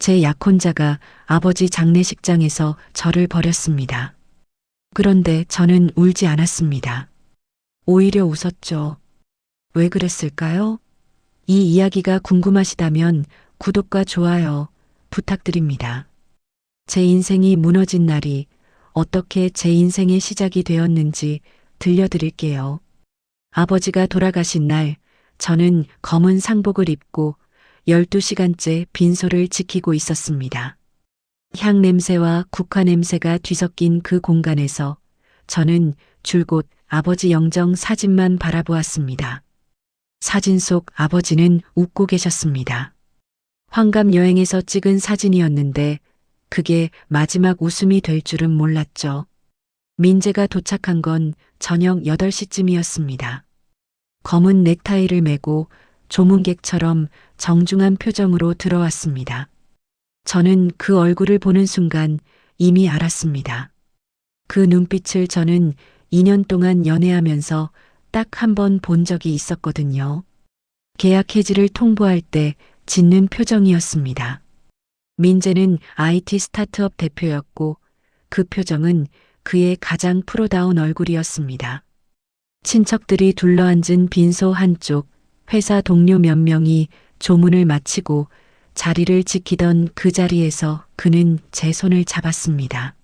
제 약혼자가 아버지 장례식장에서 저를 버렸습니다. 그런데 저는 울지 않았습니다. 오히려 웃었죠. 왜 그랬을까요? 이 이야기가 궁금하시다면 구독과 좋아요 부탁드립니다. 제 인생이 무너진 날이 어떻게 제 인생의 시작이 되었는지 들려드릴게요. 아버지가 돌아가신 날, 저는 검은 상복을 입고 12시간째 빈소를 지키고 있었습니다. 향 냄새와 국화 냄새가 뒤섞인 그 공간에서 저는 줄곧 아버지 영정 사진만 바라보았습니다. 사진 속 아버지는 웃고 계셨습니다. 환갑 여행에서 찍은 사진이었는데 그게 마지막 웃음이 될 줄은 몰랐죠. 민재가 도착한 건 저녁 8시쯤이었습니다. 검은 넥타이를 메고 조문객처럼 정중한 표정으로 들어왔습니다. 저는 그 얼굴을 보는 순간 이미 알았습니다. 그 눈빛을 저는 2년 동안 연애하면서 딱 한 번 본 적이 있었거든요. 계약 해지를 통보할 때 짓는 표정이었습니다. 민재는 IT 스타트업 대표였고 그 표정은 그의 가장 프로다운 얼굴이었습니다. 친척들이 둘러앉은 빈소 한쪽, 회사 동료 몇 명이 조문을 마치고 자리를 지키던 그 자리에서 그는 제 손을 잡았습니다.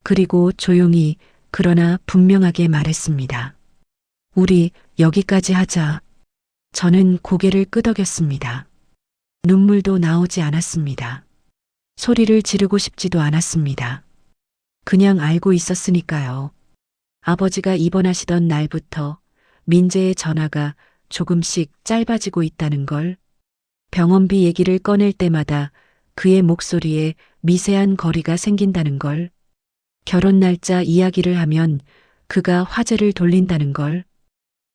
그리고 조용히 그러나 분명하게 말했습니다. 우리 여기까지 하자. 저는 고개를 끄덕였습니다. 눈물도 나오지 않았습니다. 소리를 지르고 싶지도 않았습니다. 그냥 알고 있었으니까요. 아버지가 입원하시던 날부터 민재의 전화가 조금씩 짧아지고 있다는 걸, 병원비 얘기를 꺼낼 때마다 그의 목소리에 미세한 거리가 생긴다는 걸, 결혼 날짜 이야기를 하면 그가 화제를 돌린다는 걸,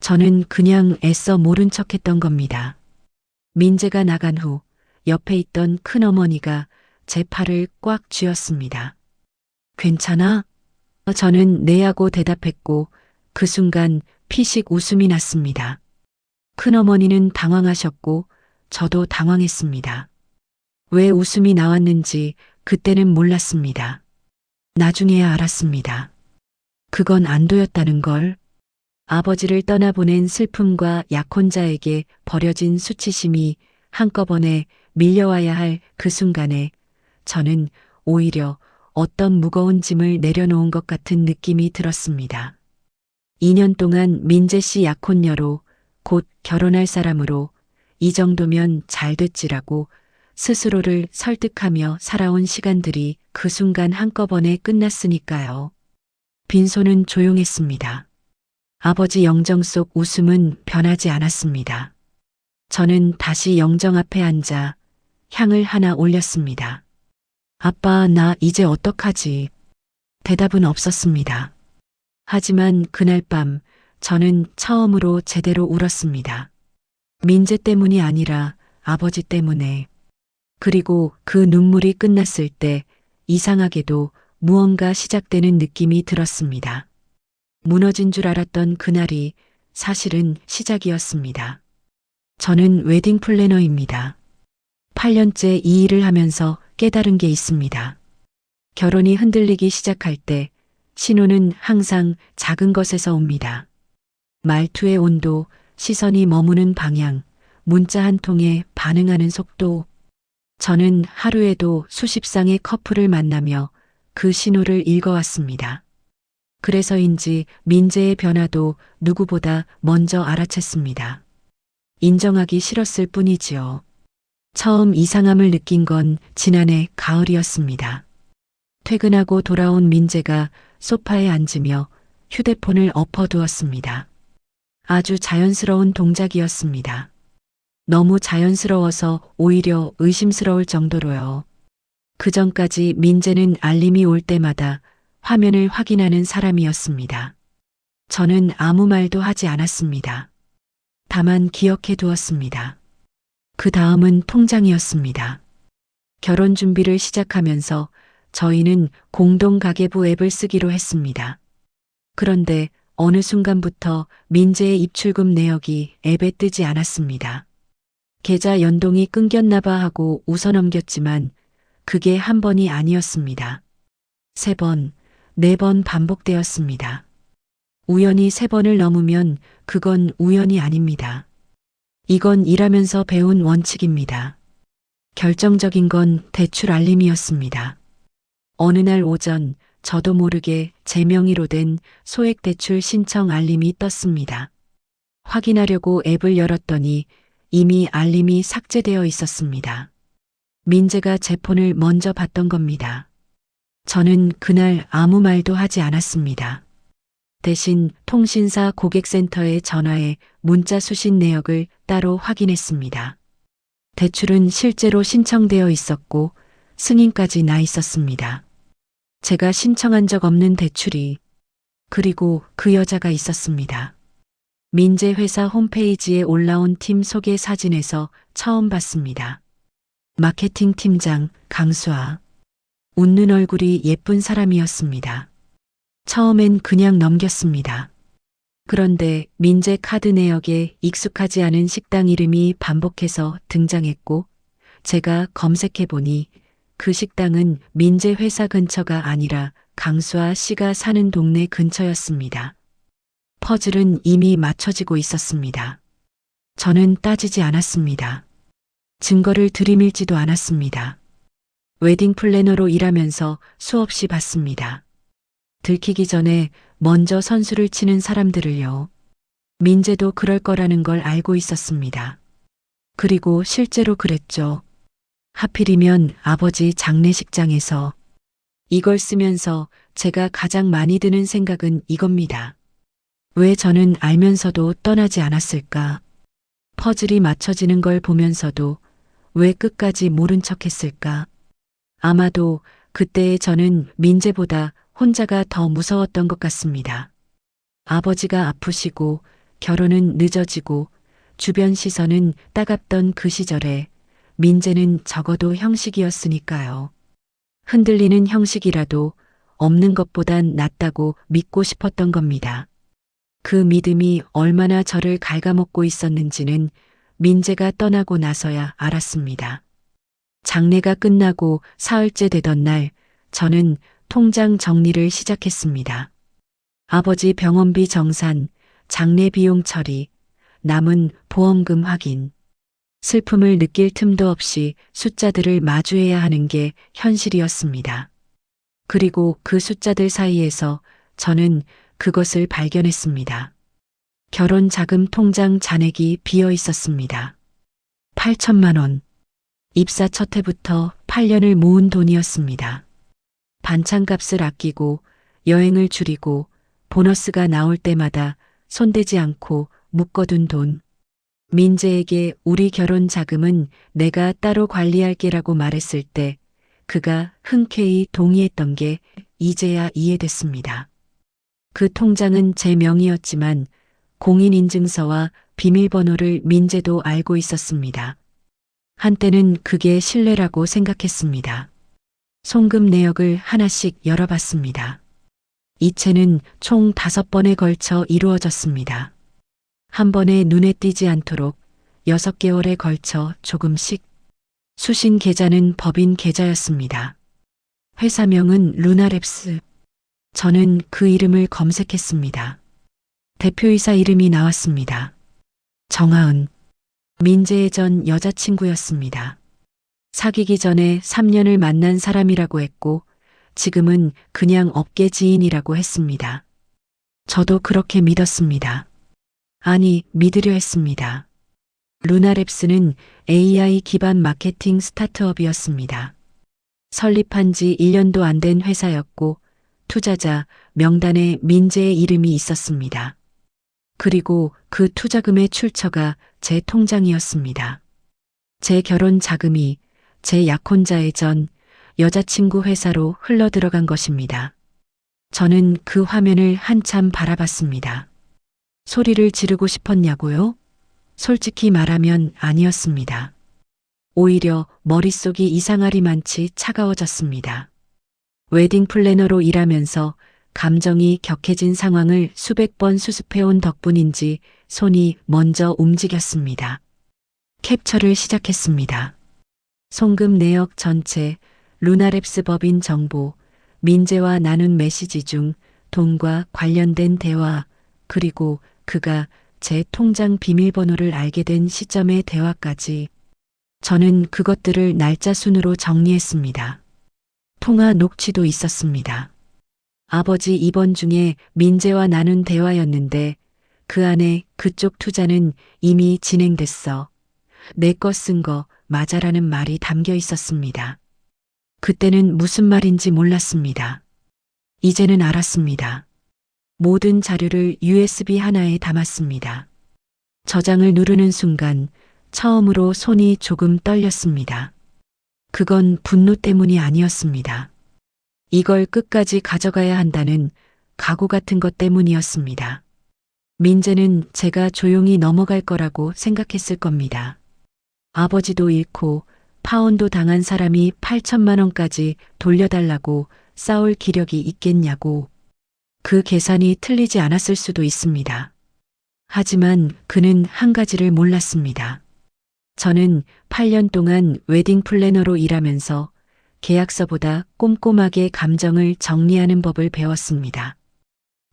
저는 그냥 애써 모른 척했던 겁니다. 민재가 나간 후 옆에 있던 큰어머니가 제 팔을 꽉 쥐었습니다. 괜찮아? 저는 네 하고 대답했고 그 순간 피식 웃음이 났습니다. 큰어머니는 당황하셨고 저도 당황했습니다. 왜 웃음이 나왔는지 그때는 몰랐습니다. 나중에야 알았습니다. 그건 안도였다는 걸. 아버지를 떠나보낸 슬픔과 약혼자에게 버려진 수치심이 한꺼번에 밀려와야 할 그 순간에 저는 오히려 어떤 무거운 짐을 내려놓은 것 같은 느낌이 들었습니다. 2년 동안 민재 씨 약혼녀로 곧 결혼할 사람으로 이 정도면 잘 됐지라고 스스로를 설득하며 살아온 시간들이 그 순간 한꺼번에 끝났으니까요. 빈소는 조용했습니다. 아버지 영정 속 웃음은 변하지 않았습니다. 저는 다시 영정 앞에 앉아 향을 하나 올렸습니다. 아빠, 나 이제 어떡하지? 대답은 없었습니다. 하지만 그날 밤 저는 처음으로 제대로 울었습니다. 민재 때문이 아니라 아버지 때문에. 그리고 그 눈물이 끝났을 때 이상하게도 무언가 시작되는 느낌이 들었습니다. 무너진 줄 알았던 그날이 사실은 시작이었습니다. 저는 웨딩 플래너입니다. 8년째 이 일을 하면서 깨달은 게 있습니다. 결혼이 흔들리기 시작할 때 신호는 항상 작은 것에서 옵니다. 말투의 온도, 시선이 머무는 방향, 문자 한 통에 반응하는 속도. 저는 하루에도 수십 쌍의 커플을 만나며 그 신호를 읽어왔습니다. 그래서인지 민재의 변화도 누구보다 먼저 알아챘습니다. 인정하기 싫었을 뿐이지요. 처음 이상함을 느낀 건 지난해 가을이었습니다. 퇴근하고 돌아온 민재가 소파에 앉으며 휴대폰을 엎어두었습니다. 아주 자연스러운 동작이었습니다. 너무 자연스러워서 오히려 의심스러울 정도로요. 그전까지 민재는 알림이 올 때마다 화면을 확인하는 사람이었습니다. 저는 아무 말도 하지 않았습니다. 다만 기억해 두었습니다. 그 다음은 통장이었습니다. 결혼 준비를 시작하면서 저희는 공동 가계부 앱을 쓰기로 했습니다. 그런데 어느 순간부터 민재의 입출금 내역이 앱에 뜨지 않았습니다. 계좌 연동이 끊겼나 봐 하고 웃어넘겼지만 그게 한 번이 아니었습니다. 3번, 4번 반복되었습니다. 우연히 3번을 넘으면 그건 우연이 아닙니다. 이건 일하면서 배운 원칙입니다. 결정적인 건 대출 알림이었습니다. 어느 날 오전 저도 모르게 제 명의로 된 소액대출 신청 알림이 떴습니다. 확인하려고 앱을 열었더니 이미 알림이 삭제되어 있었습니다. 민재가 제 폰을 먼저 봤던 겁니다. 저는 그날 아무 말도 하지 않았습니다. 대신 통신사 고객센터에 전화해 문자 수신 내역을 따로 확인했습니다. 대출은 실제로 신청되어 있었고 승인까지 나 있었습니다. 제가 신청한 적 없는 대출이, 그리고 그 여자가 있었습니다. 민재 회사 홈페이지에 올라온 팀 소개 사진에서 처음 봤습니다. 마케팅 팀장 강수아. 웃는 얼굴이 예쁜 사람이었습니다. 처음엔 그냥 넘겼습니다. 그런데 민재 카드 내역에 익숙하지 않은 식당 이름이 반복해서 등장했고 제가 검색해 보니 그 식당은 민재 회사 근처가 아니라 강수아 씨가 사는 동네 근처였습니다. 퍼즐은 이미 맞춰지고 있었습니다. 저는 따지지 않았습니다. 증거를 들이밀지도 않았습니다. 웨딩 플래너로 일하면서 수없이 봤습니다. 들키기 전에 먼저 선수를 치는 사람들을요. 민재도 그럴 거라는 걸 알고 있었습니다. 그리고 실제로 그랬죠. 하필이면 아버지 장례식장에서. 이걸 쓰면서 제가 가장 많이 드는 생각은 이겁니다. 왜 저는 알면서도 떠나지 않았을까? 퍼즐이 맞춰지는 걸 보면서도 왜 끝까지 모른 척 했을까? 아마도 그때의 저는 민재보다 혼자가 더 무서웠던 것 같습니다. 아버지가 아프시고 결혼은 늦어지고 주변 시선은 따갑던 그 시절에 민재는 적어도 형식이었으니까요. 흔들리는 형식이라도 없는 것보단 낫다고 믿고 싶었던 겁니다. 그 믿음이 얼마나 저를 갉아먹고 있었는지는 민재가 떠나고 나서야 알았습니다. 장례가 끝나고 사흘째 되던 날 저는 통장 정리를 시작했습니다. 아버지 병원비 정산, 장례 비용 처리, 남은 보험금 확인. 슬픔을 느낄 틈도 없이 숫자들을 마주해야 하는 게 현실이었습니다. 그리고 그 숫자들 사이에서 저는 그것을 발견했습니다. 결혼 자금 통장 잔액이 비어 있었습니다. 8천만 원. 입사 첫 해부터 8년을 모은 돈이었습니다. 반찬값을 아끼고 여행을 줄이고 보너스가 나올 때마다 손대지 않고 묶어둔 돈. 민재에게 우리 결혼 자금은 내가 따로 관리할게라고 말했을 때 그가 흔쾌히 동의했던 게 이제야 이해됐습니다. 그 통장은 제 명의였지만 공인인증서와 비밀번호를 민재도 알고 있었습니다. 한때는 그게 신뢰라고 생각했습니다. 송금 내역을 하나씩 열어봤습니다. 이체는 총 5번에 걸쳐 이루어졌습니다. 한 번에 눈에 띄지 않도록 6개월에 걸쳐 조금씩. 수신 계좌는 법인 계좌였습니다. 회사명은 루나랩스. 저는 그 이름을 검색했습니다. 대표이사 이름이 나왔습니다. 정하은. 민재의 전 여자친구였습니다. 사귀기 전에 3년을 만난 사람이라고 했고 지금은 그냥 업계 지인이라고 했습니다. 저도 그렇게 믿었습니다. 아니, 믿으려 했습니다. 루나랩스는 AI 기반 마케팅 스타트업이었습니다. 설립한 지 1년도 안 된 회사였고 투자자 명단에 민재의 이름이 있었습니다. 그리고 그 투자금의 출처가 제 통장이었습니다. 제 결혼 자금이 제 약혼자의 전 여자친구 회사로 흘러들어간 것입니다. 저는 그 화면을 한참 바라봤습니다. 소리를 지르고 싶었냐고요? 솔직히 말하면 아니었습니다. 오히려 머릿속이 이상하리만치 차가워졌습니다. 웨딩 플래너로 일하면서 감정이 격해진 상황을 수백 번 수습해온 덕분인지 손이 먼저 움직였습니다. 캡처를 시작했습니다. 송금 내역 전체, 루나랩스 법인 정보, 민재와 나눈 메시지 중 돈과 관련된 대화, 그리고 그가 제 통장 비밀번호를 알게 된 시점의 대화까지 저는 그것들을 날짜 순으로 정리했습니다. 통화 녹취도 있었습니다. 아버지 입원 중에 민재와 나눈 대화였는데 그 안에 그쪽 투자는 이미 진행됐어. 내 거 쓴 거 맞아라는 말이 담겨 있었습니다. 그때는 무슨 말인지 몰랐습니다. 이제는 알았습니다. 모든 자료를 USB 하나에 담았습니다. 저장을 누르는 순간 처음으로 손이 조금 떨렸습니다. 그건 분노 때문이 아니었습니다. 이걸 끝까지 가져가야 한다는 각오 같은 것 때문이었습니다. 민재는 제가 조용히 넘어갈 거라고 생각했을 겁니다. 아버지도 잃고 파혼도 당한 사람이 8천만 원까지 돌려달라고 싸울 기력이 있겠냐고. 그 계산이 틀리지 않았을 수도 있습니다. 하지만 그는 한 가지를 몰랐습니다. 저는 8년 동안 웨딩 플래너로 일하면서 계약서보다 꼼꼼하게 감정을 정리하는 법을 배웠습니다.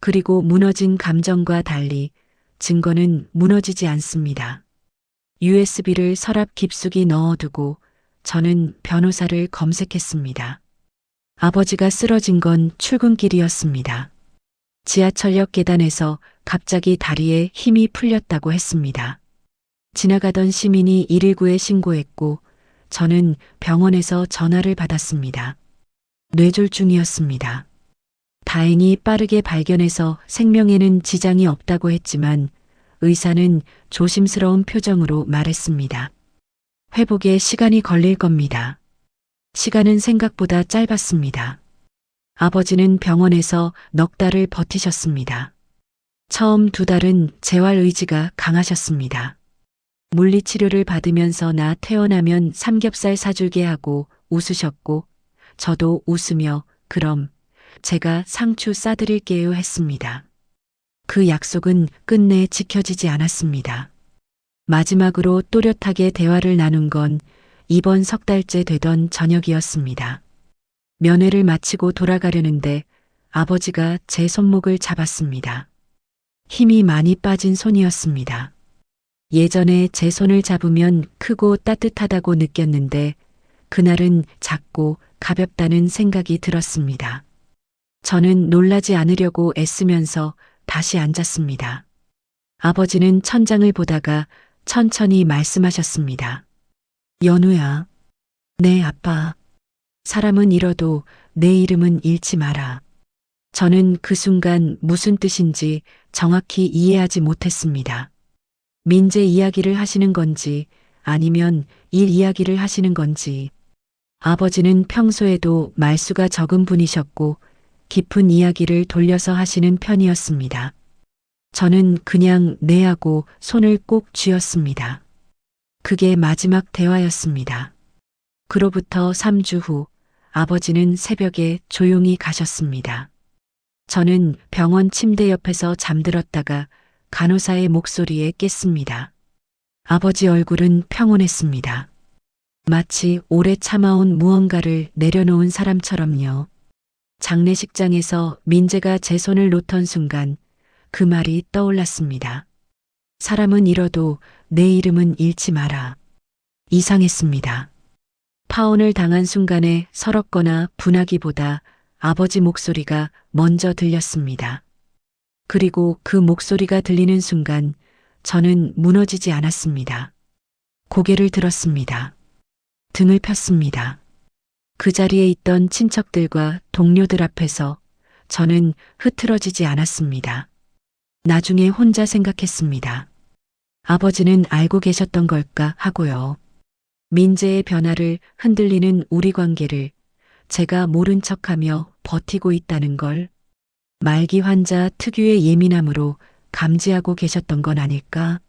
그리고 무너진 감정과 달리 증거는 무너지지 않습니다. USB를 서랍 깊숙이 넣어두고 저는 변호사를 검색했습니다. 아버지가 쓰러진 건 출근길이었습니다. 지하철역 계단에서 갑자기 다리에 힘이 풀렸다고 했습니다. 지나가던 시민이 119에 신고했고 저는 병원에서 전화를 받았습니다. 뇌졸중이었습니다. 다행히 빠르게 발견해서 생명에는 지장이 없다고 했지만 의사는 조심스러운 표정으로 말했습니다. 회복에 시간이 걸릴 겁니다. 시간은 생각보다 짧았습니다. 아버지는 병원에서 넉 달을 버티셨습니다. 처음 2달은 재활 의지가 강하셨습니다. 물리치료를 받으면서 나 태어나면 삼겹살 사줄게 하고 웃으셨고 저도 웃으며 그럼 제가 상추 싸드릴게요 했습니다. 그 약속은 끝내 지켜지지 않았습니다. 마지막으로 또렷하게 대화를 나눈 건 이번 3달째 되던 저녁이었습니다. 면회를 마치고 돌아가려는데 아버지가 제 손목을 잡았습니다. 힘이 많이 빠진 손이었습니다. 예전에 제 손을 잡으면 크고 따뜻하다고 느꼈는데 그날은 작고 가볍다는 생각이 들었습니다. 저는 놀라지 않으려고 애쓰면서 다시 앉았습니다. 아버지는 천장을 보다가 천천히 말씀하셨습니다. 연우야, 네 아빠. 사람은 잃어도 내 이름은 잃지 마라. 저는 그 순간 무슨 뜻인지 정확히 이해하지 못했습니다. 민재 이야기를 하시는 건지 아니면 일 이야기를 하시는 건지. 아버지는 평소에도 말수가 적은 분이셨고 깊은 이야기를 돌려서 하시는 편이었습니다. 저는 그냥 네 하고 손을 꼭 쥐었습니다. 그게 마지막 대화였습니다. 그로부터 3주 후 아버지는 새벽에 조용히 가셨습니다. 저는 병원 침대 옆에서 잠들었다가 간호사의 목소리에 깼습니다. 아버지 얼굴은 평온했습니다. 마치 오래 참아온 무언가를 내려놓은 사람처럼요. 장례식장에서 민재가 제 손을 놓던 순간 그 말이 떠올랐습니다. 사람은 잃어도 내 이름은 잃지 마라. 이상했습니다. 파혼을 당한 순간에 서럽거나 분하기보다 아버지 목소리가 먼저 들렸습니다. 그리고 그 목소리가 들리는 순간 저는 무너지지 않았습니다. 고개를 들었습니다. 등을 폈습니다. 그 자리에 있던 친척들과 동료들 앞에서 저는 흐트러지지 않았습니다. 나중에 혼자 생각했습니다. 아버지는 알고 계셨던 걸까 하고요. 민재의 변화를 흔들리는 우리 관계를 제가 모른 척하며 버티고 있다는 걸 말기 환자 특유의 예민함으로 감지하고 계셨던 건 아닐까?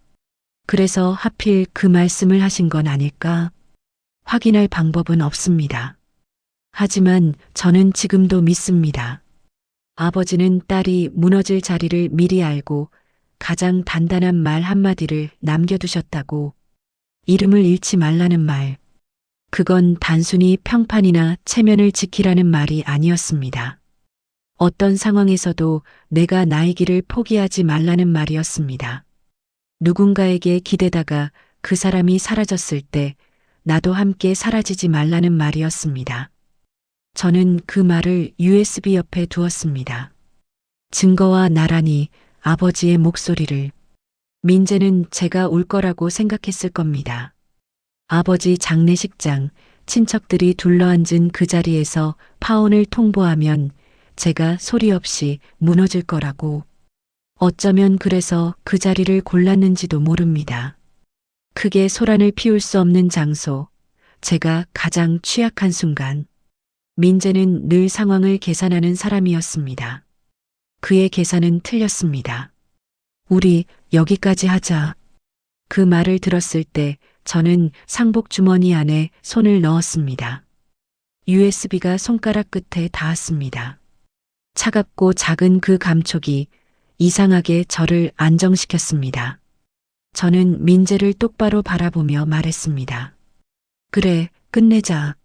그래서 하필 그 말씀을 하신 건 아닐까? 확인할 방법은 없습니다. 하지만 저는 지금도 믿습니다. 아버지는 딸이 무너질 자리를 미리 알고 가장 단단한 말 한마디를 남겨두셨다고. 이름을 잃지 말라는 말. 그건 단순히 평판이나 체면을 지키라는 말이 아니었습니다. 어떤 상황에서도 내가 나의 길을 포기하지 말라는 말이었습니다. 누군가에게 기대다가 그 사람이 사라졌을 때 나도 함께 사라지지 말라는 말이었습니다. 저는 그 말을 USB 옆에 두었습니다. 증거와 나란히 아버지의 목소리를. 민재는 제가 울 거라고 생각했을 겁니다. 아버지 장례식장, 친척들이 둘러앉은 그 자리에서 파혼을 통보하면 제가 소리 없이 무너질 거라고. 어쩌면 그래서 그 자리를 골랐는지도 모릅니다. 크게 소란을 피울 수 없는 장소, 제가 가장 취약한 순간. 민재는 늘 상황을 계산하는 사람이었습니다. 그의 계산은 틀렸습니다. 우리 여기까지 하자. 그 말을 들었을 때 저는 상복 주머니 안에 손을 넣었습니다. USB가 손가락 끝에 닿았습니다. 차갑고 작은 그 감촉이 이상하게 저를 안정시켰습니다. 저는 민재를 똑바로 바라보며 말했습니다. 그래, 끝내자.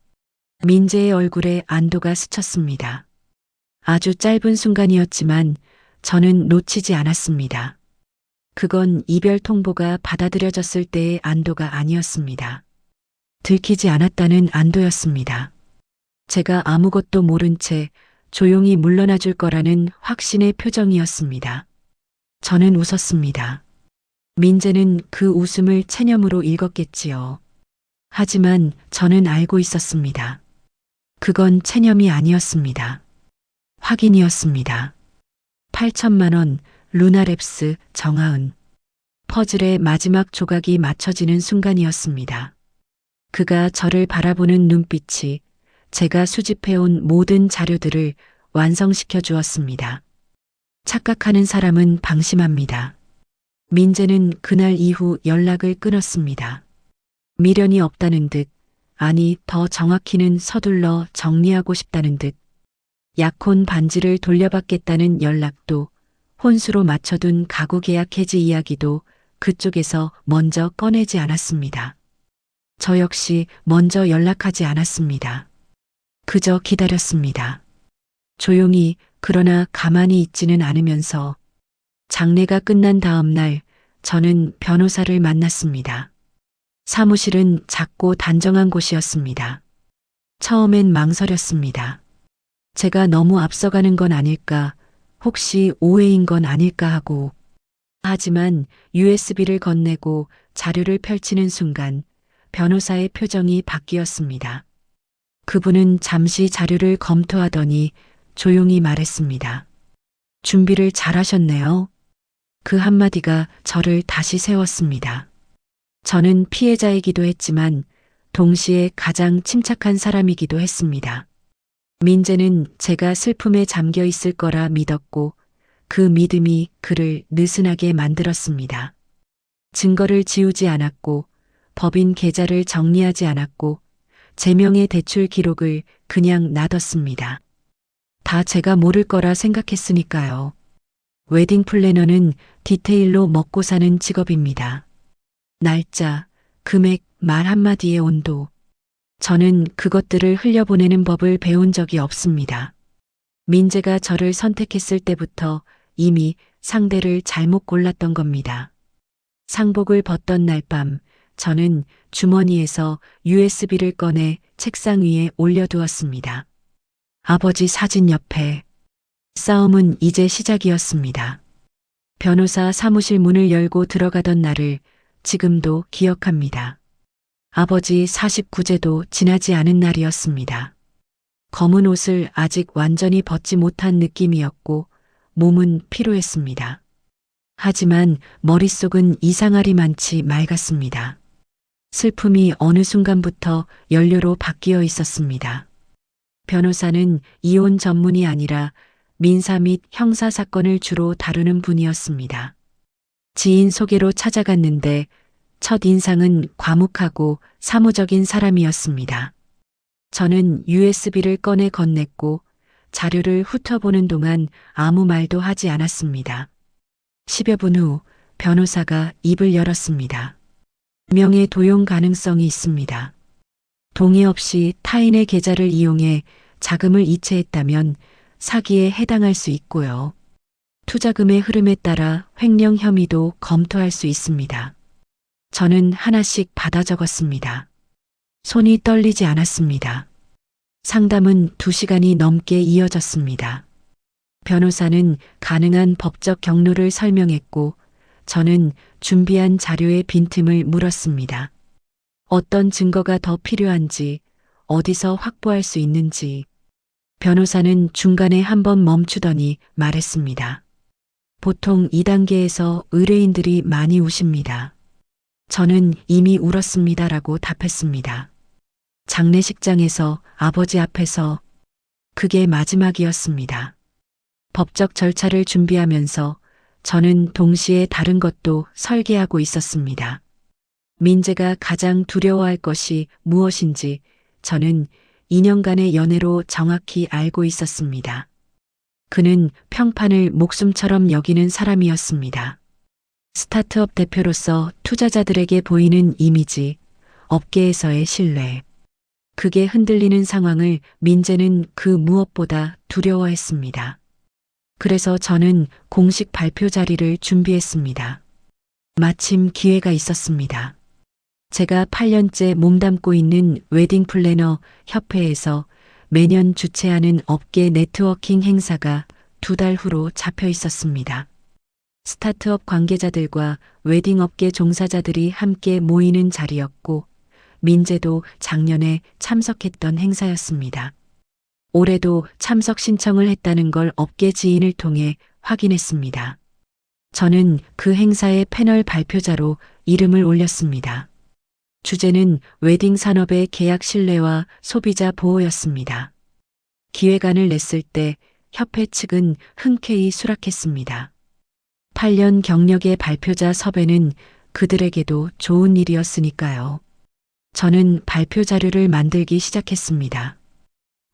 민재의 얼굴에 안도가 스쳤습니다. 아주 짧은 순간이었지만 저는 놓치지 않았습니다. 그건 이별 통보가 받아들여졌을 때의 안도가 아니었습니다. 들키지 않았다는 안도였습니다. 제가 아무것도 모른 채 조용히 물러나 줄 거라는 확신의 표정이었습니다. 저는 웃었습니다. 민재는 그 웃음을 체념으로 읽었겠지요. 하지만 저는 알고 있었습니다. 그건 체념이 아니었습니다. 확인이었습니다. 8천만 원, 루나랩스, 정하은. 퍼즐의 마지막 조각이 맞춰지는 순간이었습니다. 그가 저를 바라보는 눈빛이 제가 수집해온 모든 자료들을 완성시켜 주었습니다. 착각하는 사람은 방심합니다. 민재는 그날 이후 연락을 끊었습니다. 미련이 없다는 듯, 아니 더 정확히는 서둘러 정리하고 싶다는 듯, 약혼 반지를 돌려받겠다는 연락도, 혼수로 맞춰둔 가구 계약 해지 이야기도 그쪽에서 먼저 꺼내지 않았습니다. 저 역시 먼저 연락하지 않았습니다. 그저 기다렸습니다. 조용히, 그러나 가만히 있지는 않으면서. 장례가 끝난 다음 날 저는 변호사를 만났습니다. 사무실은 작고 단정한 곳이었습니다. 처음엔 망설였습니다. 제가 너무 앞서가는 건 아닐까, 혹시 오해인 건 아닐까 하고. 하지만 USB를 건네고 자료를 펼치는 순간 변호사의 표정이 바뀌었습니다. 그분은 잠시 자료를 검토하더니 조용히 말했습니다. 준비를 잘하셨네요. 그 한마디가 저를 다시 세웠습니다. 저는 피해자이기도 했지만 동시에 가장 침착한 사람이기도 했습니다. 민재는 제가 슬픔에 잠겨 있을 거라 믿었고 그 믿음이 그를 느슨하게 만들었습니다. 증거를 지우지 않았고 법인 계좌를 정리하지 않았고 제명의 대출 기록을 그냥 놔뒀습니다. 다 제가 모를 거라 생각했으니까요. 웨딩 플래너는 디테일로 먹고 사는 직업입니다. 날짜, 금액, 말 한마디의 온도. 저는 그것들을 흘려보내는 법을 배운 적이 없습니다. 민재가 저를 선택했을 때부터 이미 상대를 잘못 골랐던 겁니다. 상복을 벗던 날 밤, 저는 주머니에서 USB를 꺼내 책상 위에 올려두었습니다. 아버지 사진 옆에. 싸움은 이제 시작이었습니다. 변호사 사무실 문을 열고 들어가던 날을 지금도 기억합니다. 아버지 49제도 지나지 않은 날이었습니다. 검은 옷을 아직 완전히 벗지 못한 느낌이었고 몸은 피로했습니다. 하지만 머릿속은 이상하리만치 맑았습니다. 슬픔이 어느 순간부터 연료로 바뀌어 있었습니다. 변호사는 이혼 전문이 아니라 민사 및 형사 사건을 주로 다루는 분이었습니다. 지인 소개로 찾아갔는데 첫 인상은 과묵하고 사무적인 사람이었습니다. 저는 USB를 꺼내 건넸고 자료를 훑어보는 동안 아무 말도 하지 않았습니다. 10여 분 후 변호사가 입을 열었습니다. 명예 도용 가능성이 있습니다. 동의 없이 타인의 계좌를 이용해 자금을 이체했다면 사기에 해당할 수 있고요. 투자금의 흐름에 따라 횡령 혐의도 검토할 수 있습니다. 저는 하나씩 받아 적었습니다. 손이 떨리지 않았습니다. 상담은 2시간이 넘게 이어졌습니다. 변호사는 가능한 법적 경로를 설명했고 저는 준비한 자료의 빈틈을 물었습니다. 어떤 증거가 더 필요한지, 어디서 확보할 수 있는지. 변호사는 중간에 한번 멈추더니 말했습니다. 보통 2단계에서 의뢰인들이 많이 우십니다. 저는 이미 울었습니다라고 답했습니다. 장례식장에서 아버지 앞에서 그게 마지막이었습니다. 법적 절차를 준비하면서 저는 동시에 다른 것도 설계하고 있었습니다. 민재가 가장 두려워할 것이 무엇인지 저는 2년간의 연애로 정확히 알고 있었습니다. 그는 평판을 목숨처럼 여기는 사람이었습니다. 스타트업 대표로서 투자자들에게 보이는 이미지, 업계에서의 신뢰. 그게 흔들리는 상황을 민재는 그 무엇보다 두려워했습니다. 그래서 저는 공식 발표 자리를 준비했습니다. 마침 기회가 있었습니다. 제가 8년째 몸담고 있는 웨딩 플래너 협회에서 매년 주최하는 업계 네트워킹 행사가 2달 후로 잡혀 있었습니다. 스타트업 관계자들과 웨딩 업계 종사자들이 함께 모이는 자리였고 민재도 작년에 참석했던 행사였습니다. 올해도 참석 신청을 했다는 걸 업계 지인을 통해 확인했습니다. 저는 그 행사의 패널 발표자로 이름을 올렸습니다. 주제는 웨딩 산업의 계약 신뢰와 소비자 보호였습니다. 기획안을 냈을 때 협회 측은 흔쾌히 수락했습니다. 8년 경력의 발표자 섭외는 그들에게도 좋은 일이었으니까요. 저는 발표 자료를 만들기 시작했습니다.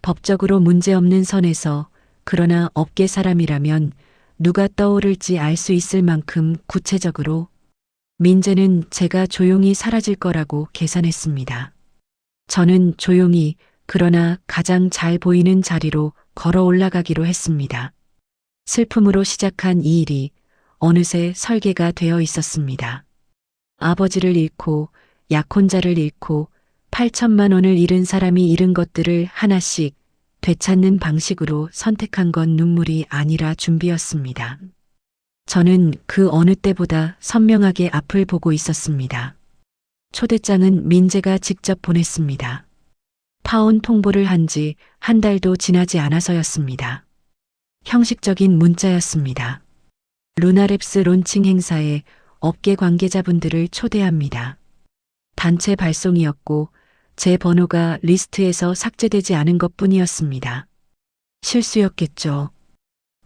법적으로 문제없는 선에서 그러나 업계 사람이라면 누가 떠오를지 알 수 있을 만큼 구체적으로 민재는 제가 조용히 사라질 거라고 계산했습니다. 저는 조용히 그러나 가장 잘 보이는 자리로 걸어 올라가기로 했습니다. 슬픔으로 시작한 이 일이 어느새 설계가 되어 있었습니다. 아버지를 잃고 약혼자를 잃고 8천만 원을 잃은 사람이 잃은 것들을 하나씩 되찾는 방식으로 선택한 건 눈물이 아니라 준비였습니다. 저는 그 어느 때보다 선명하게 앞을 보고 있었습니다. 초대장은 민재가 직접 보냈습니다. 파혼 통보를 한 지 한 달도 지나지 않아서였습니다. 형식적인 문자였습니다. 루나랩스 론칭 행사에 업계 관계자분들을 초대합니다. 단체 발송이었고 제 번호가 리스트에서 삭제되지 않은 것뿐이었습니다. 실수였겠죠.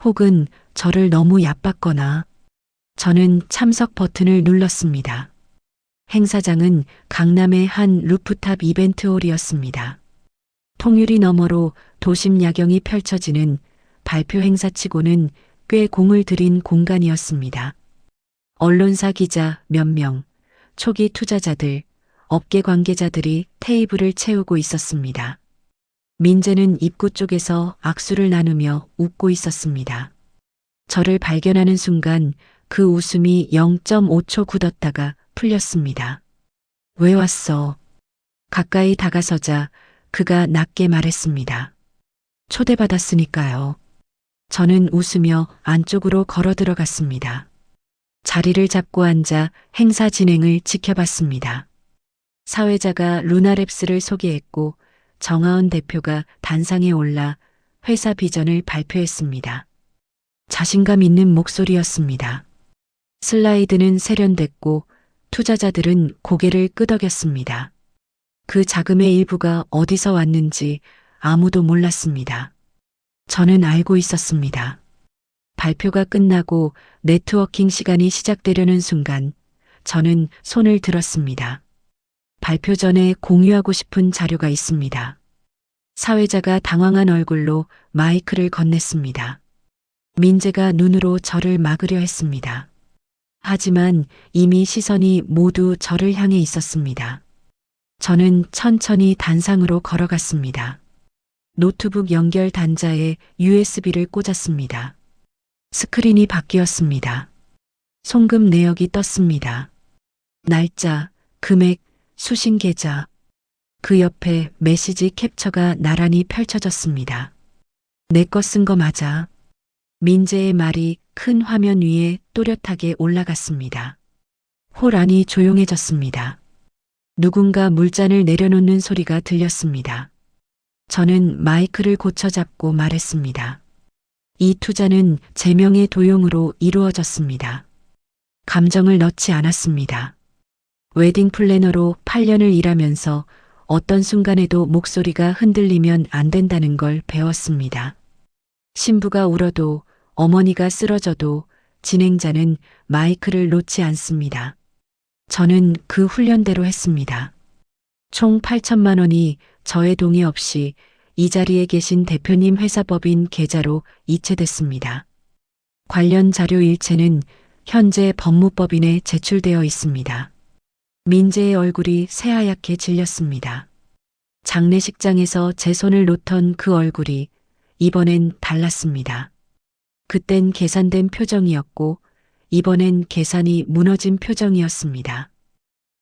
혹은 저를 너무 얕봤거나. 저는 참석 버튼을 눌렀습니다. 행사장은 강남의 한 루프탑 이벤트홀이었습니다. 통유리 너머로 도심 야경이 펼쳐지는 발표 행사치고는 꽤 공을 들인 공간이었습니다. 언론사 기자 몇 명, 초기 투자자들, 업계 관계자들이 테이블을 채우고 있었습니다. 민재는 입구 쪽에서 악수를 나누며 웃고 있었습니다. 저를 발견하는 순간 그 웃음이 0.5초 굳었다가 풀렸습니다. 왜 왔어? 가까이 다가서자 그가 낮게 말했습니다. 초대받았으니까요. 저는 웃으며 안쪽으로 걸어 들어갔습니다. 자리를 잡고 앉아 행사 진행을 지켜봤습니다. 사회자가 루나랩스를 소개했고 정하은 대표가 단상에 올라 회사 비전을 발표했습니다. 자신감 있는 목소리였습니다. 슬라이드는 세련됐고 투자자들은 고개를 끄덕였습니다. 그 자금의 일부가 어디서 왔는지 아무도 몰랐습니다. 저는 알고 있었습니다. 발표가 끝나고 네트워킹 시간이 시작되려는 순간 저는 손을 들었습니다. 발표 전에 공유하고 싶은 자료가 있습니다. 사회자가 당황한 얼굴로 마이크를 건넸습니다. 민재가 눈으로 저를 막으려 했습니다. 하지만 이미 시선이 모두 저를 향해 있었습니다. 저는 천천히 단상으로 걸어갔습니다. 노트북 연결 단자에 USB를 꽂았습니다. 스크린이 바뀌었습니다. 송금 내역이 떴습니다. 날짜, 금액, 수신 계좌. 그 옆에 메시지 캡처가 나란히 펼쳐졌습니다. 내 거 쓴 거 맞아. 민재의 말이 큰 화면 위에 또렷하게 올라갔습니다. 홀 안이 조용해졌습니다. 누군가 물잔을 내려놓는 소리가 들렸습니다. 저는 마이크를 고쳐잡고 말했습니다. 이 투자는 제 명의 도용으로 이루어졌습니다. 감정을 넣지 않았습니다. 웨딩 플래너로 8년을 일하면서 어떤 순간에도 목소리가 흔들리면 안 된다는 걸 배웠습니다. 신부가 울어도 어머니가 쓰러져도 진행자는 마이크를 놓지 않습니다. 저는 그 훈련대로 했습니다. 총 8천만 원이 저의 동의 없이 이 자리에 계신 대표님 회사법인 계좌로 이체됐습니다. 관련 자료 일체는 현재 법무법인에 제출되어 있습니다. 민재의 얼굴이 새하얗게 질렸습니다. 장례식장에서 제 손을 놓던 그 얼굴이 이번엔 달랐습니다. 그땐 계산된 표정이었고 이번엔 계산이 무너진 표정이었습니다.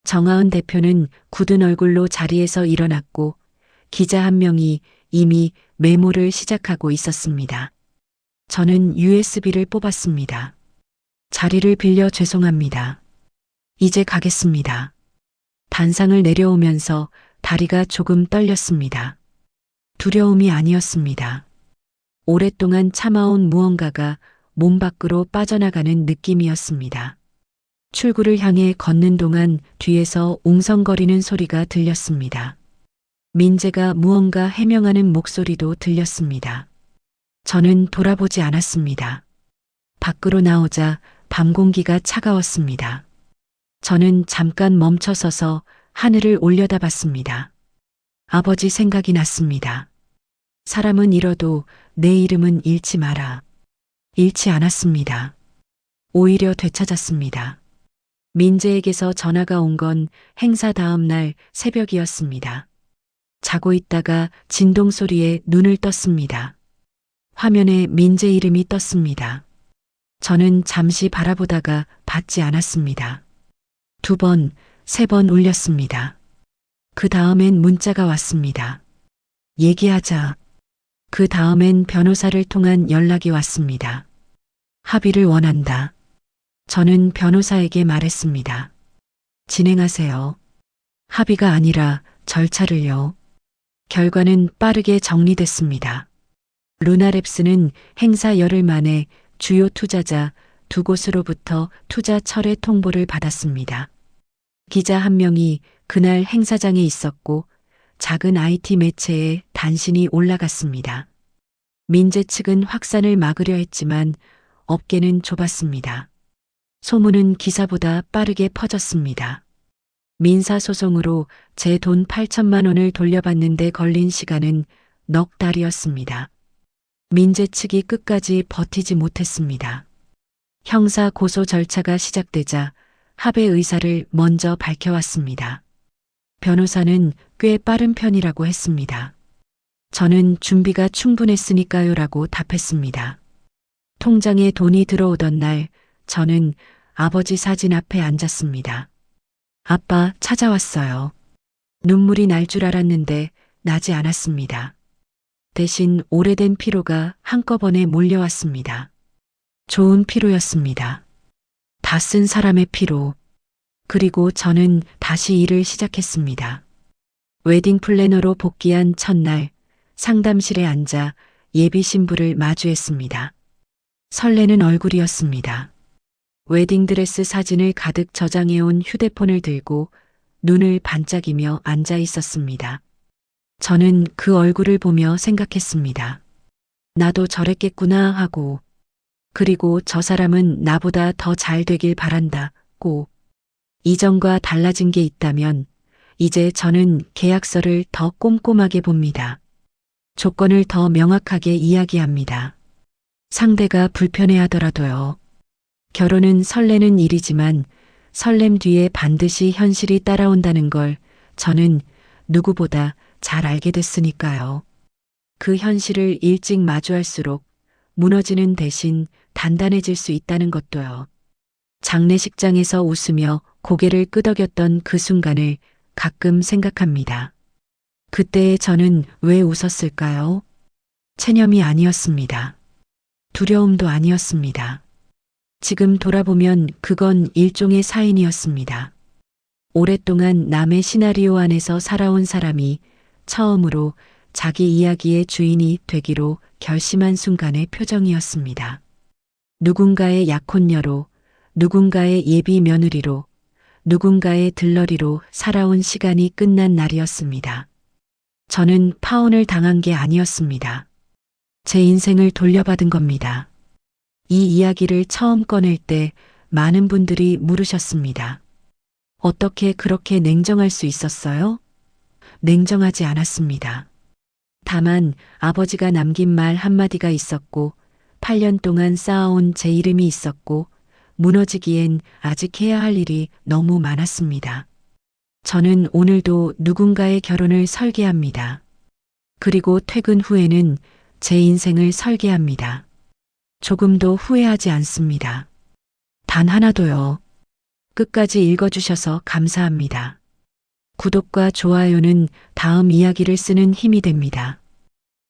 정하은 대표는 굳은 얼굴로 자리에서 일어났고 기자 한 명이 이미 메모를 시작하고 있었습니다. 저는 USB를 뽑았습니다. 자리를 빌려 죄송합니다. 이제 가겠습니다. 단상을 내려오면서 다리가 조금 떨렸습니다. 두려움이 아니었습니다. 오랫동안 참아온 무언가가 몸 밖으로 빠져나가는 느낌이었습니다. 출구를 향해 걷는 동안 뒤에서 웅성거리는 소리가 들렸습니다. 민재가 무언가 해명하는 목소리도 들렸습니다. 저는 돌아보지 않았습니다. 밖으로 나오자 밤 공기가 차가웠습니다. 저는 잠깐 멈춰서서 하늘을 올려다봤습니다. 아버지 생각이 났습니다. 사람은 잃어도 내 이름은 잃지 마라. 잃지 않았습니다. 오히려 되찾았습니다. 민재에게서 전화가 온 건 행사 다음 날 새벽이었습니다. 자고 있다가 진동 소리에 눈을 떴습니다. 화면에 민재 이름이 떴습니다. 저는 잠시 바라보다가 받지 않았습니다. 2번, 3번 울렸습니다. 그 다음엔 문자가 왔습니다. 얘기하자. 그 다음엔 변호사를 통한 연락이 왔습니다. 합의를 원한다. 저는 변호사에게 말했습니다. 진행하세요. 합의가 아니라 절차를요. 결과는 빠르게 정리됐습니다. 루나랩스는 행사 열흘 만에 주요 투자자 2곳으로부터 투자 철회 통보를 받았습니다. 기자 한 명이 그날 행사장에 있었고 작은 IT 매체에 단신이 올라갔습니다. 민재 측은 확산을 막으려 했지만 업계는 좁았습니다. 소문은 기사보다 빠르게 퍼졌습니다. 민사소송으로 제 돈 8천만 원을 돌려받는데 걸린 시간은 넉 달이었습니다. 민재 측이 끝까지 버티지 못했습니다. 형사 고소 절차가 시작되자 합의 의사를 먼저 밝혀왔습니다. 변호사는 꽤 빠른 편이라고 했습니다. 저는 준비가 충분했으니까요 라고 답했습니다. 통장에 돈이 들어오던 날 저는 아버지 사진 앞에 앉았습니다. 아빠 찾아왔어요. 눈물이 날 줄 알았는데 나지 않았습니다. 대신 오래된 피로가 한꺼번에 몰려왔습니다. 좋은 피로였습니다. 다 쓴 사람의 피로. 그리고 저는 다시 일을 시작했습니다. 웨딩 플래너로 복귀한 첫날 상담실에 앉아 예비 신부를 마주했습니다. 설레는 얼굴이었습니다. 웨딩드레스 사진을 가득 저장해온 휴대폰을 들고 눈을 반짝이며 앉아 있었습니다. 저는 그 얼굴을 보며 생각했습니다. 나도 저랬겠구나 하고, 그리고 저 사람은 나보다 더 잘 되길 바란다고. 이전과 달라진 게 있다면 이제 저는 계약서를 더 꼼꼼하게 봅니다. 조건을 더 명확하게 이야기합니다. 상대가 불편해하더라도요. 결혼은 설레는 일이지만 설렘 뒤에 반드시 현실이 따라온다는 걸 저는 누구보다 잘 알게 됐으니까요. 그 현실을 일찍 마주할수록 무너지는 대신 단단해질 수 있다는 것도요. 장례식장에서 웃으며 고개를 끄덕였던 그 순간을 가끔 생각합니다. 그때의 저는 왜 웃었을까요? 체념이 아니었습니다. 두려움도 아니었습니다. 지금 돌아보면 그건 일종의 사인이었습니다. 오랫동안 남의 시나리오 안에서 살아온 사람이 처음으로 자기 이야기의 주인이 되기로 결심한 순간의 표정이었습니다. 누군가의 약혼녀로, 누군가의 예비 며느리로, 누군가의 들러리로 살아온 시간이 끝난 날이었습니다. 저는 파혼을 당한 게 아니었습니다. 제 인생을 돌려받은 겁니다. 이 이야기를 처음 꺼낼 때 많은 분들이 물으셨습니다. 어떻게 그렇게 냉정할 수 있었어요? 냉정하지 않았습니다. 다만 아버지가 남긴 말 한마디가 있었고 8년 동안 쌓아온 제 이름이 있었고 무너지기엔 아직 해야 할 일이 너무 많았습니다. 저는 오늘도 누군가의 결혼을 설계합니다. 그리고 퇴근 후에는 제 인생을 설계합니다. 조금도 후회하지 않습니다. 단 하나도요. 끝까지 읽어주셔서 감사합니다. 구독과 좋아요는 다음 이야기를 쓰는 힘이 됩니다.